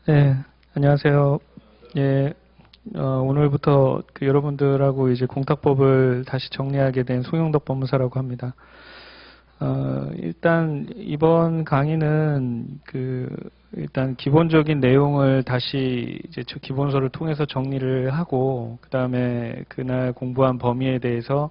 네, 안녕하세요. 예, 오늘부터 여러분들하고 이제 공탁법을 다시 정리하게 된 송영덕 법무사라고 합니다. 일단 이번 강의는 일단 기본적인 내용을 다시 이제 저 기본서를 통해서 정리를 하고, 그 다음에 그날 공부한 범위에 대해서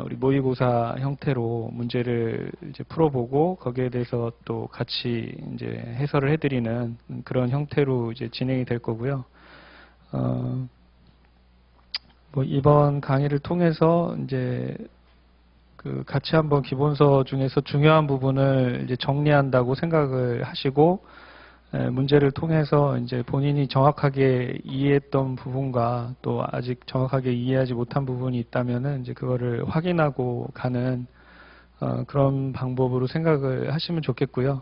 우리 모의고사 형태로 문제를 이제 풀어보고 거기에 대해서 또 같이 이제 해설을 해드리는 그런 형태로 이제 진행이 될 거고요. 뭐 이번 강의를 통해서 이제 같이 한번 기본서 중에서 중요한 부분을 이제 정리한다고 생각을 하시고 문제를 통해서 이제 본인이 정확하게 이해했던 부분과 또 아직 정확하게 이해하지 못한 부분이 있다면은 이제 그거를 확인하고 가는 그런 방법으로 생각을 하시면 좋겠고요.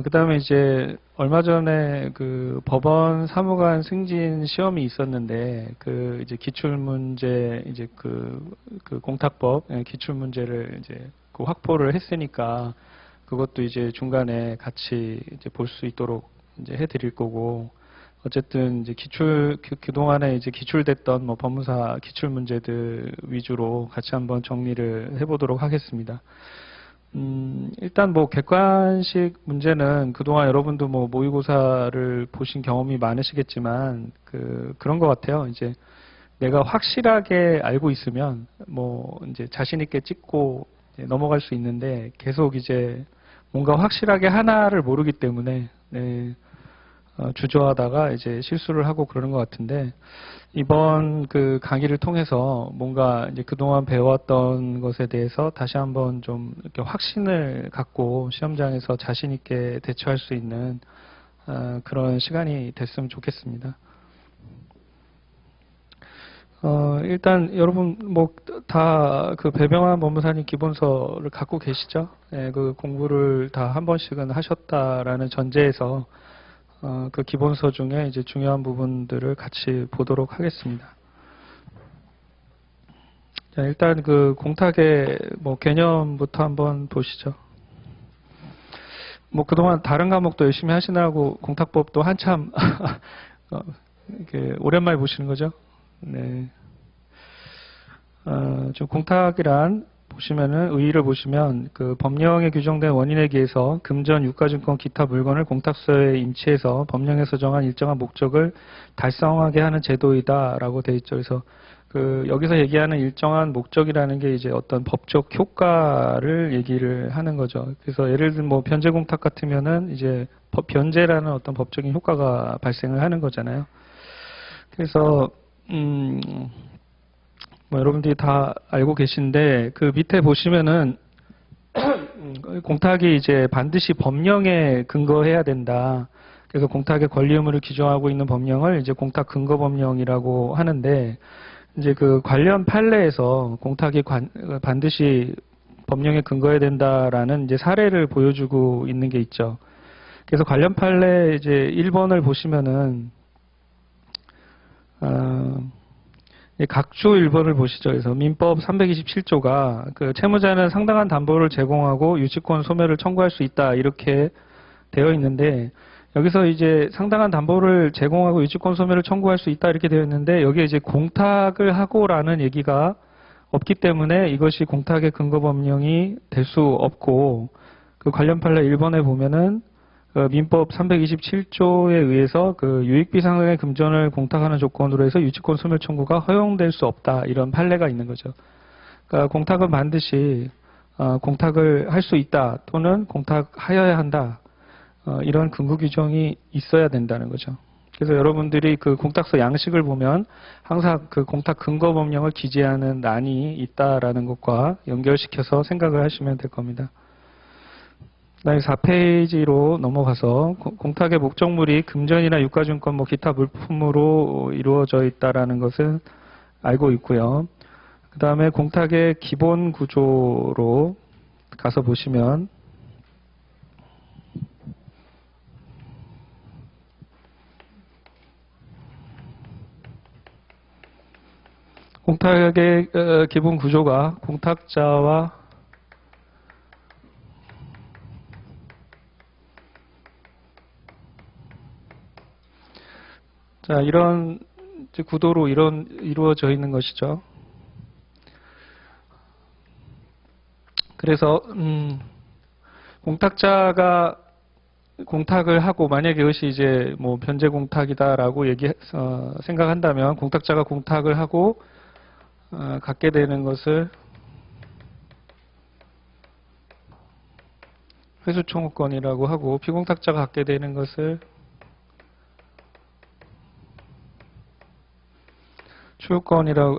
그 다음에 이제 얼마 전에 그 법원 사무관 승진 시험이 있었는데 이제 기출문제 이제 그 공탁법 기출문제를 이제 그 확보를 했으니까 그것도 이제 중간에 같이 이제 볼 수 있도록 이제 해드릴 거고, 어쨌든 이제 그동안에 이제 기출됐던 뭐 법무사 기출 문제들 위주로 같이 한번 정리를 해보도록 하겠습니다. 일단 뭐 객관식 문제는 그동안 여러분도 뭐 모의고사를 보신 경험이 많으시겠지만 그런 것 같아요. 이제 내가 확실하게 알고 있으면 뭐 이제 자신 있게 찍고 이제 넘어갈 수 있는데, 계속 이제 뭔가 확실하게 하나를 모르기 때문에 주저하다가 이제 실수를 하고 그러는 것 같은데, 이번 그 강의를 통해서 뭔가 이제 그동안 배웠던 것에 대해서 다시 한번 좀 이렇게 확신을 갖고 시험장에서 자신 있게 대처할 수 있는 그런 시간이 됐으면 좋겠습니다. 일단 여러분 뭐 다 그 배병환 법무사님 기본서를 갖고 계시죠? 예, 그 공부를 다 한 번씩은 하셨다라는 전제에서 그 기본서 중에 이제 중요한 부분들을 같이 보도록 하겠습니다. 자, 일단 그 공탁의 뭐 개념부터 한번 보시죠. 뭐 그동안 다른 과목도 열심히 하시느라고 공탁법도 한참 이렇게 오랜만에 보시는 거죠. 네. 좀 공탁이란 보시면은 의의를 보시면 그 법령에 규정된 원인에 기해서 금전, 유가증권, 기타 물건을 공탁서에 인치해서 법령에서 정한 일정한 목적을 달성하게 하는 제도이다라고 되어 있죠. 그래서 여기서 얘기하는 일정한 목적이라는 게 이제 어떤 법적 효과를 얘기를 하는 거죠. 그래서 예를 들면 뭐 변제 공탁 같으면은 이제 변제라는 어떤 법적인 효과가 발생을 하는 거잖아요. 그래서 뭐 여러분들이 다 알고 계신데 그 밑에 보시면은 공탁이 이제 반드시 법령에 근거해야 된다. 그래서 공탁의 권리 의무를 규정하고 있는 법령을 이제 공탁 근거 법령이라고 하는데, 이제 그 관련 판례에서 공탁이 반드시 법령에 근거해야 된다라는 이제 사례를 보여주고 있는 게 있죠. 그래서 관련 판례 이제 1번을 보시면은 각조 1번을 보시죠. 그래서 민법 327조가 그 채무자는 상당한 담보를 제공하고 유치권 소멸을 청구할 수 있다 이렇게 되어 있는데, 여기서 이제 상당한 담보를 제공하고 유치권 소멸을 청구할 수 있다 이렇게 되어 있는데, 여기에 이제 공탁을 하고라는 얘기가 없기 때문에 이것이 공탁의 근거 법령이 될 수 없고, 그 관련 판례 1번에 보면은 민법 327조에 의해서 그 유익비 상각의 금전을 공탁하는 조건으로 해서 유치권 소멸 청구가 허용될 수 없다 이런 판례가 있는 거죠. 그러니까 공탁은 반드시 공탁을 할 수 있다 또는 공탁하여야 한다, 이런 근거 규정이 있어야 된다는 거죠. 그래서 여러분들이 그 공탁서 양식을 보면 항상 그 공탁 근거 법령을 기재하는 란이 있다라는 것과 연결시켜서 생각을 하시면 될 겁니다. 그다음에 4페이지로 넘어가서 공탁의 목적물이 금전이나 유가증권, 뭐 기타 물품으로 이루어져 있다라는 것을 알고 있고요. 그 다음에 공탁의 기본 구조로 가서 보시면 공탁의 기본 구조가 공탁자와 자, 이런 이제 구도로 이루어져 있는 것이죠. 그래서 공탁자가 공탁을 하고 만약에 이것이 이제 뭐 변제 공탁이다라고 생각한다면 공탁자가 공탁을 하고 갖게 되는 것을 회수 청구권이라고 하고 피공탁자가 갖게 되는 것을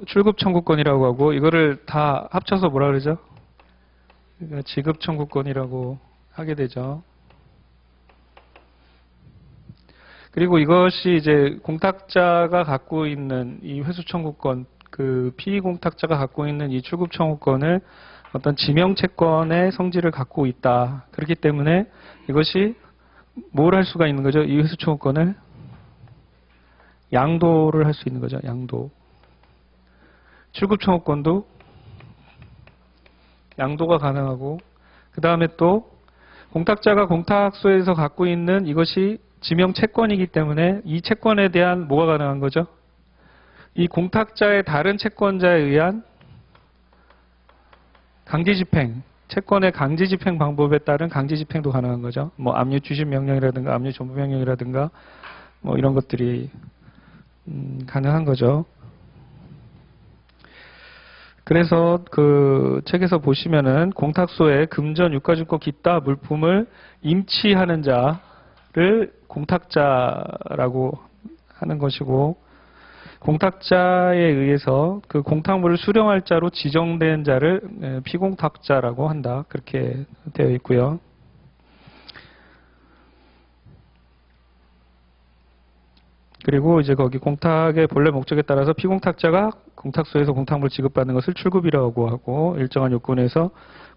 출급 청구권이라고 하고 이거를 다 합쳐서 뭐라 그러죠? 그러니까 지급 청구권이라고 하게 되죠. 그리고 이것이 이제 공탁자가 갖고 있는 이 회수 청구권, 그 피의 공탁자가 갖고 있는 이 출급 청구권을 어떤 지명 채권의 성질을 갖고 있다. 그렇기 때문에 이것이 뭘 할 수가 있는 거죠? 이 회수 청구권을 양도를 할 수 있는 거죠. 양도. 출급 청구권도 양도가 가능하고 그 다음에 또 공탁자가 공탁소에서 갖고 있는 이것이 지명 채권이기 때문에 이 채권에 대한 뭐가 가능한 거죠? 이 공탁자의 다른 채권자에 의한 강제집행, 채권의 강제집행 방법에 따른 강제집행도 가능한 거죠. 뭐 압류 주심 명령이라든가 압류 전부 명령이라든가 뭐 이런 것들이 가능한 거죠. 그래서 그 책에서 보시면은 공탁소에 금전, 유가증권, 기타 물품을 임치하는 자를 공탁자라고 하는 것이고 공탁자에 의해서 그 공탁물을 수령할 자로 지정된 자를 피공탁자라고 한다. 그렇게 되어 있고요. 그리고 이제 거기 공탁의 본래 목적에 따라서 피공탁자가 공탁소에서 공탁물 지급받는 것을 출급이라고 하고 일정한 요건에서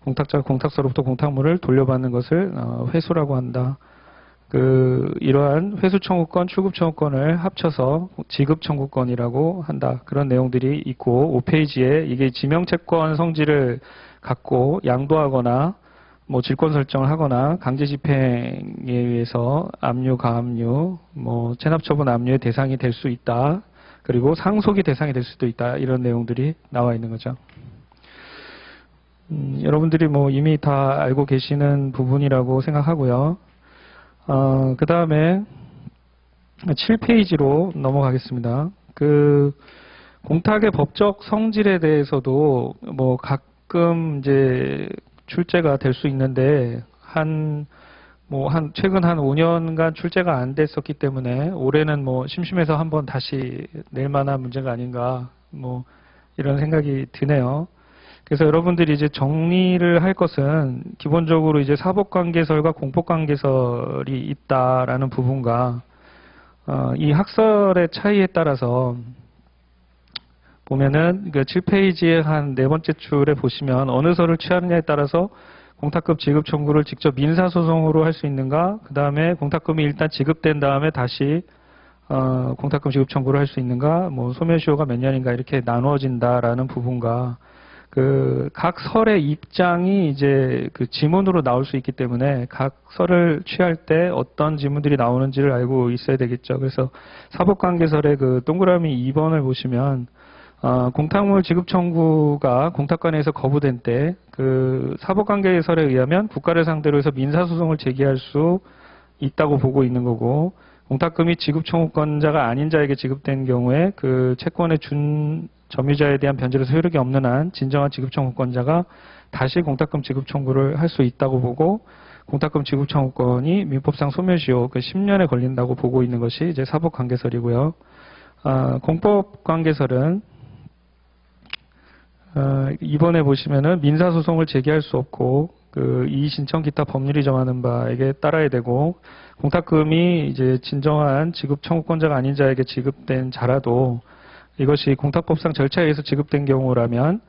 공탁자가 공탁소로부터 공탁물을 돌려받는 것을 회수라고 한다. 이러한 회수 청구권, 출급 청구권을 합쳐서 지급 청구권이라고 한다. 그런 내용들이 있고 5페이지에 이게 지명채권 성질을 갖고 양도하거나 뭐 질권 설정을 하거나 강제 집행에 의해서 압류, 가압류, 뭐 체납처분 압류의 대상이 될 수 있다. 그리고 상속이 대상이 될 수도 있다. 이런 내용들이 나와 있는 거죠. 여러분들이 뭐 이미 다 알고 계시는 부분이라고 생각하고요. 그 다음에 7페이지로 넘어가겠습니다. 공탁의 법적 성질에 대해서도 뭐 가끔 이제 출제가 될 수 있는데 최근 한 5년간 출제가 안 됐었기 때문에 올해는 뭐 심심해서 한번 다시 낼 만한 문제가 아닌가 뭐 이런 생각이 드네요. 그래서 여러분들이 이제 정리를 할 것은 기본적으로 이제 사법관계설과 공법관계설이 있다라는 부분과 이 학설의 차이에 따라서 보면은 7페이지의 한 네 번째 줄에 보시면 어느 설을 취하느냐에 따라서 공탁금 지급 청구를 직접 민사소송으로 할 수 있는가, 그 다음에 공탁금이 일단 지급된 다음에 다시 공탁금 지급 청구를 할 수 있는가, 뭐 소멸시효가 몇 년인가 이렇게 나누어진다라는 부분과 각 설의 입장이 이제 지문으로 나올 수 있기 때문에 각 설을 취할 때 어떤 지문들이 나오는지를 알고 있어야 되겠죠. 그래서 사법관계설의 동그라미 2번을 보시면 공탁물 지급 청구가 공탁관에서 거부된 때 사법관계설에 의하면 국가를 상대로 해서 민사소송을 제기할 수 있다고 보고 있는 거고 공탁금이 지급 청구권자가 아닌 자에게 지급된 경우에 채권의 준 점유자에 대한 변제로서 효력이 없는 한 진정한 지급 청구권자가 다시 공탁금 지급 청구를 할 수 있다고 보고 공탁금 지급 청구권이 민법상 소멸시효 10년에 걸린다고 보고 있는 것이 이제 사법관계설이고요. 공법관계설은 이번에 보시면은 민사소송을 제기할 수 없고 이의신청 기타 법률이 정하는 바에게 따라야 되고 공탁금이 이제 진정한 지급 청구권자가 아닌 자에게 지급된 자라도 이것이 공탁법상 절차에 의해서 지급된 경우라면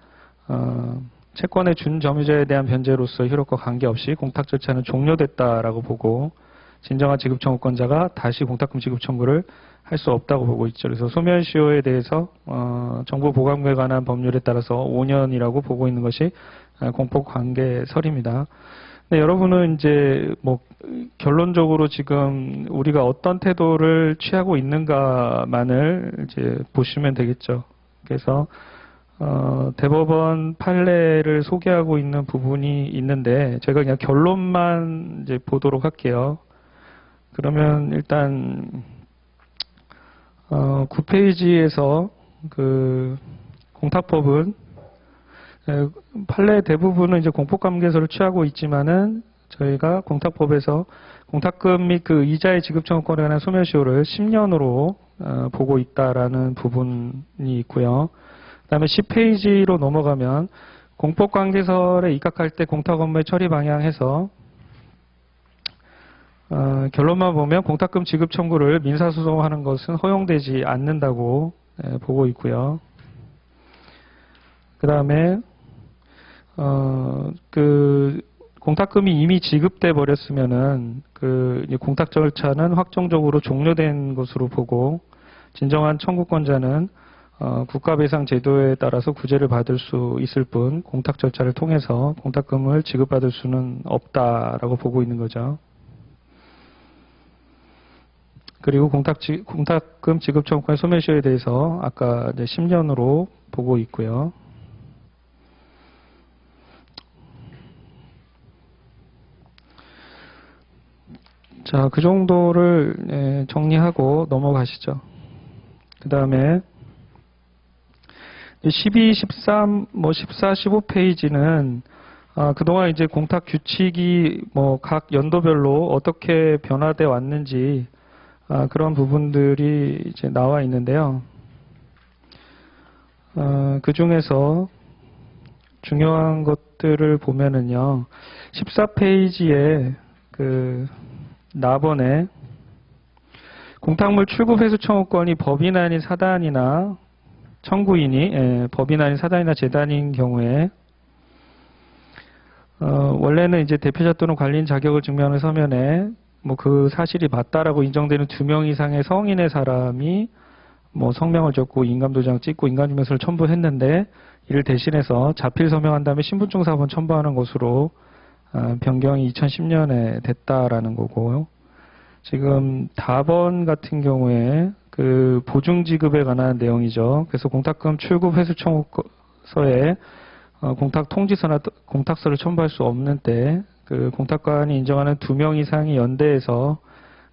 채권의 준 점유자에 대한 변제로서 효력과 관계없이 공탁 절차는 종료됐다라고 보고 진정한 지급 청구권자가 다시 공탁금 지급 청구를 할 수 없다고 보고 있죠. 그래서 소멸시효에 대해서 정부 보감에 관한 법률에 따라서 5년이라고 보고 있는 것이 공법관계설입니다. 네, 여러분은 이제 뭐 결론적으로 지금 우리가 어떤 태도를 취하고 있는가만을 이제 보시면 되겠죠. 그래서 대법원 판례를 소개하고 있는 부분이 있는데 제가 그냥 결론만 이제 보도록 할게요. 그러면 일단 9페이지에서 그 공탁법은 판례 대부분은 이제 공법관계설을 취하고 있지만은 저희가 공탁법에서 공탁금 및 그 이자의 지급 청구권에 관한 소멸시효를 10년으로 보고 있다라는 부분이 있고요. 그다음에 10페이지로 넘어가면 공법관계설에 입각할 때 공탁 업무의 처리 방향해서 결론만 보면 공탁금 지급 청구를 민사소송하는 것은 허용되지 않는다고 보고 있고요. 그 다음에 그 공탁금이 이미 지급돼 버렸으면은 그 공탁 절차는 확정적으로 종료된 것으로 보고 진정한 청구권자는 국가배상 제도에 따라서 구제를 받을 수 있을 뿐 공탁 절차를 통해서 공탁금을 지급받을 수는 없다라고 보고 있는 거죠. 그리고 공탁금 지급 청구권 소멸시효에 대해서 아까 이제 10년으로 보고 있고요. 자, 그 정도를 정리하고 넘어가시죠. 그 다음에 12, 13, 14, 15페이지는 그동안 이제 공탁 규칙이 뭐 각 연도별로 어떻게 변화돼 왔는지 그런 부분들이 이제 나와 있는데요. 그 중에서 중요한 것들을 보면은요, 14페이지에 그 나번에 공탁물 출급 회수 청구권이 법인 아닌 사단이나 청구인이 법인 아닌 사단이나 재단인 경우에 원래는 이제 대표자 또는 관리인 자격을 증명하는 서면에 뭐 그 사실이 맞다라고 인정되는 2명 이상의 성인의 사람이 뭐 성명을 적고 인감도장 찍고 인감증명서를 첨부했는데 이를 대신해서 자필 서명한 다음에 신분증 사본 첨부하는 것으로 변경이 2010년에 됐다라는 거고요. 지금 다번 같은 경우에 그 보증 지급에 관한 내용이죠. 그래서 공탁금 출급 회수 청구서에 공탁 통지서나 공탁서를 첨부할 수 없는 때 그 공탁관이 인정하는 2명 이상이 연대해서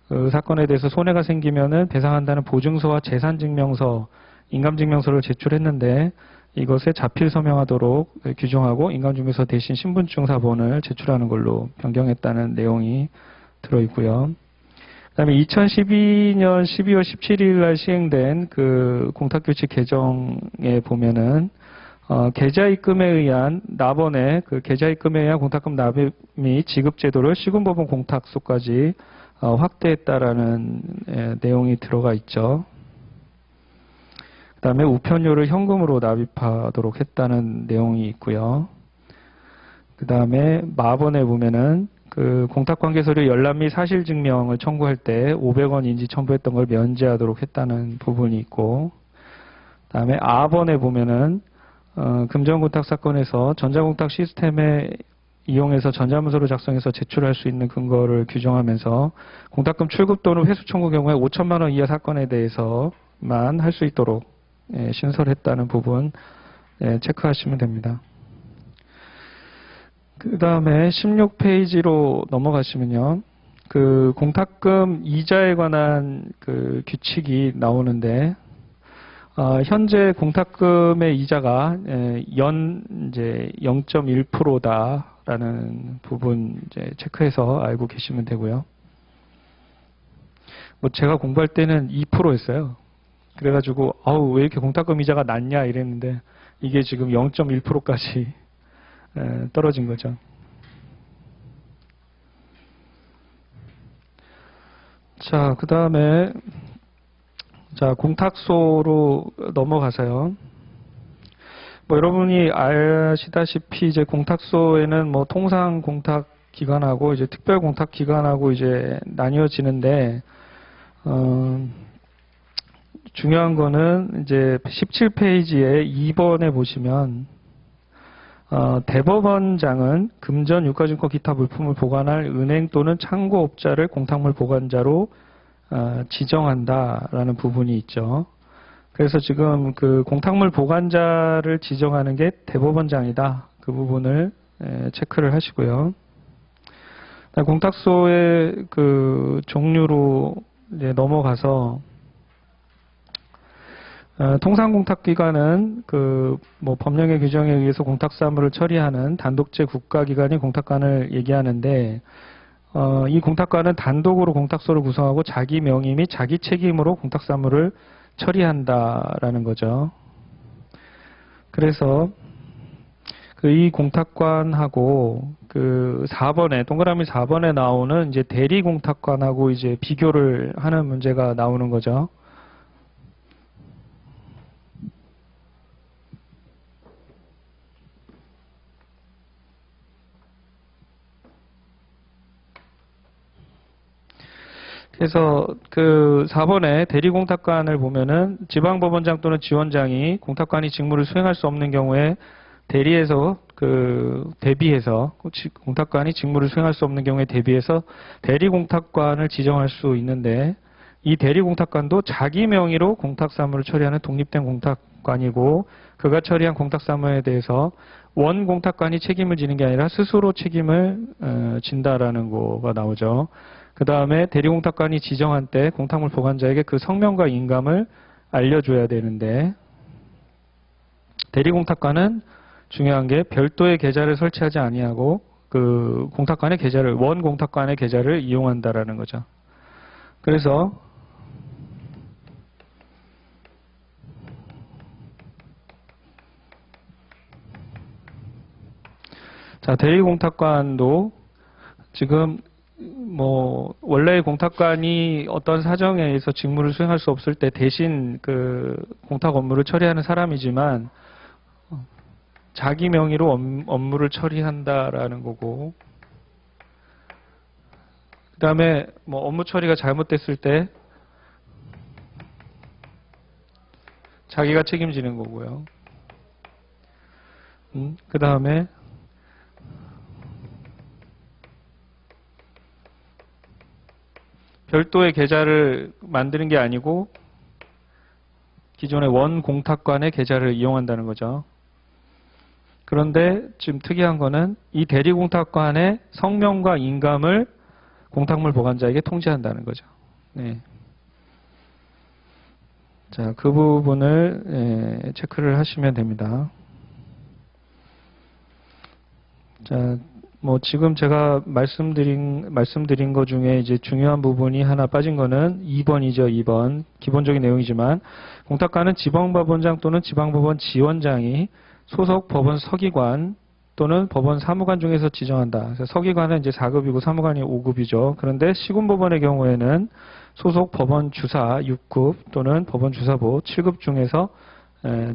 그 사건에 대해서 손해가 생기면은 배상한다는 보증서와 재산증명서, 인감증명서를 제출했는데 이것에 자필 서명하도록 규정하고 인감증명서 대신 신분증 사본을 제출하는 걸로 변경했다는 내용이 들어있고요. 그다음에 2012년 12월 17일 날 시행된 그 공탁규칙 개정에 보면은 계좌입금에 의한 납원의 그 계좌입금에 의한 공탁금 납입 및 지급 제도를 시군법원 공탁소까지 확대했다라는 내용이 들어가 있죠. 그다음에 우편료를 현금으로 납입하도록 했다는 내용이 있고요. 그다음에 마번에 보면은 그 공탁관계서류 열람 및 사실증명을 청구할 때 500원 인지 첨부했던 걸 면제하도록 했다는 부분이 있고, 그다음에 아번에 보면은 금전공탁 사건에서 전자공탁 시스템에 이용해서 전자문서를 작성해서 제출할 수 있는 근거를 규정하면서 공탁금 출급 또는 회수 청구 경우에 5천만 원 이하 사건에 대해서만 할 수 있도록 신설했다는 부분 체크하시면 됩니다. 그 다음에 16페이지로 넘어가시면요. 그 공탁금 이자에 관한 그 규칙이 나오는데 현재 공탁금의 이자가 연 이제 0.1%다라는 부분 이제 체크해서 알고 계시면 되고요. 뭐 제가 공부할 때는 2%였어요. 그래가지고 왜 이렇게 공탁금 이자가 낮냐 이랬는데 이게 지금 0.1%까지 떨어진 거죠. 자, 그 다음에 자, 공탁소로 넘어가서요. 뭐 여러분이 아시다시피 이제 공탁소에는 뭐 통상 공탁 기관하고 이제 특별 공탁 기관하고 이제 나뉘어지는데 중요한 거는 이제 17페이지에 2번에 보시면 대법원장은 금전, 유가증권, 기타 물품을 보관할 은행 또는 창고업자를 공탁물 보관자로 지정한다라는 부분이 있죠. 그래서 지금 그 공탁물 보관자를 지정하는 게 대법원장이다. 그 부분을 체크를 하시고요. 공탁소의 그 종류로 이제 넘어가서 통상공탁기관은 그 뭐 법령의 규정에 의해서 공탁사무를 처리하는 단독제 국가기관이 공탁관을 얘기하는데 이 공탁관은 단독으로 공탁소를 구성하고 자기 명의 및 자기 책임으로 공탁사무를 처리한다라는 거죠. 그래서 그 이 공탁관하고 그 4번에 동그라미 4번에 나오는 이제 대리 공탁관하고 이제 비교를 하는 문제가 나오는 거죠. 그래서 그 4번에 대리공탁관을 보면은 지방법원장 또는 지원장이 공탁관이 직무를 수행할 수 없는 경우에 대비해서 공탁관이 직무를 수행할 수 없는 경우에 대비해서 대리공탁관을 지정할 수 있는데 이 대리공탁관도 자기 명의로 공탁사무를 처리하는 독립된 공탁관이고 그가 처리한 공탁사무에 대해서 원공탁관이 책임을 지는 게 아니라 스스로 책임을 진다라는 거가 나오죠. 그 다음에 대리공탁관이 지정한 때 공탁물 보관자에게 그 성명과 인감을 알려줘야 되는데 대리공탁관은 중요한 게 별도의 계좌를 설치하지 아니하고 그 공탁관의 계좌를 원 공탁관의 계좌를 이용한다라는 거죠. 그래서 자 대리공탁관도 지금 뭐 원래 공탁관이 어떤 사정에 의해서 직무를 수행할 수 없을 때 대신 그 공탁 업무를 처리하는 사람이지만 자기 명의로 업무를 처리한다라는 거고 그다음에 뭐 업무 처리가 잘못됐을 때 자기가 책임지는 거고요. 그다음에 별도의 계좌를 만드는 게 아니고 기존의 원 공탁관의 계좌를 이용한다는 거죠. 그런데 지금 특이한 거는 이 대리공탁관의 성명과 인감을 공탁물 보관자에게 통지한다는 거죠. 네. 자, 그 부분을 체크를 하시면 됩니다. 자, 뭐 지금 제가 말씀드린 것 중에 이제 중요한 부분이 하나 빠진 거는 2번이죠. 2번. 기본적인 내용이지만 공탁관은 지방법원장 또는 지방법원 지원장이 소속 법원 서기관 또는 법원 사무관 중에서 지정한다. 그래서 서기관은 이제 4급이고 사무관이 5급이죠. 그런데 시군법원의 경우에는 소속 법원 주사 6급 또는 법원 주사부 7급 중에서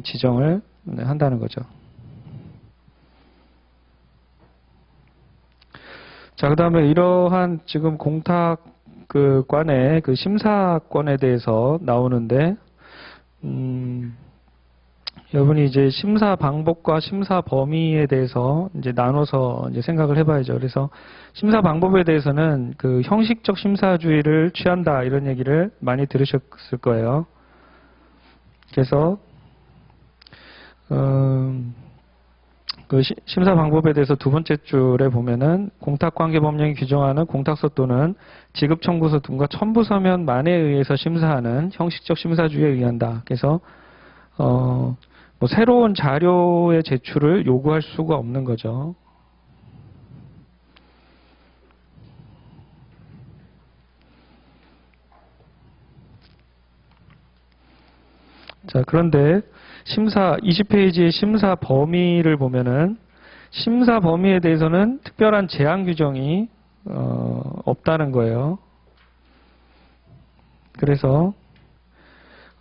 지정을 한다는 거죠. 자, 그 다음에 이러한 지금 공탁관의 그 심사권에 대해서 나오는데, 여러분이 이제 심사 방법과 심사 범위에 대해서 이제 나눠서 이제 생각을 해봐야죠. 그래서 심사 방법에 대해서는 그 형식적 심사주의를 취한다 이런 얘기를 많이 들으셨을 거예요. 그래서, 그 심사 방법에 대해서 두 번째 줄에 보면은 공탁관계법령이 규정하는 공탁서 또는 지급청구서 등과 첨부서면만에 의해서 심사하는 형식적 심사주의에 의한다. 그래서 뭐 새로운 자료의 제출을 요구할 수가 없는 거죠. 자, 그런데 심사 20페이지의 심사 범위를 보면은 심사 범위에 대해서는 특별한 제한 규정이 없다는 거예요. 그래서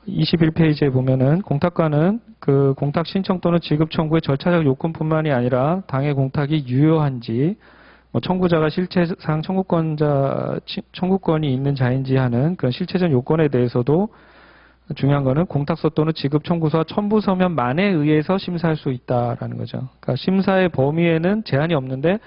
21페이지에 보면은 공탁관은 그 공탁 신청 또는 지급 청구의 절차적 요건뿐만이 아니라 당해 공탁이 유효한지 뭐 청구자가 실체상 청구권이 있는 자인지 하는 그런 실체적 요건에 대해서도 중요한 거는 공탁서 또는 지급 청구서와 첨부 서면만에 의해서 심사할 수 있다라는 거죠. 그러니까 심사의 범위에는 제한이 없는데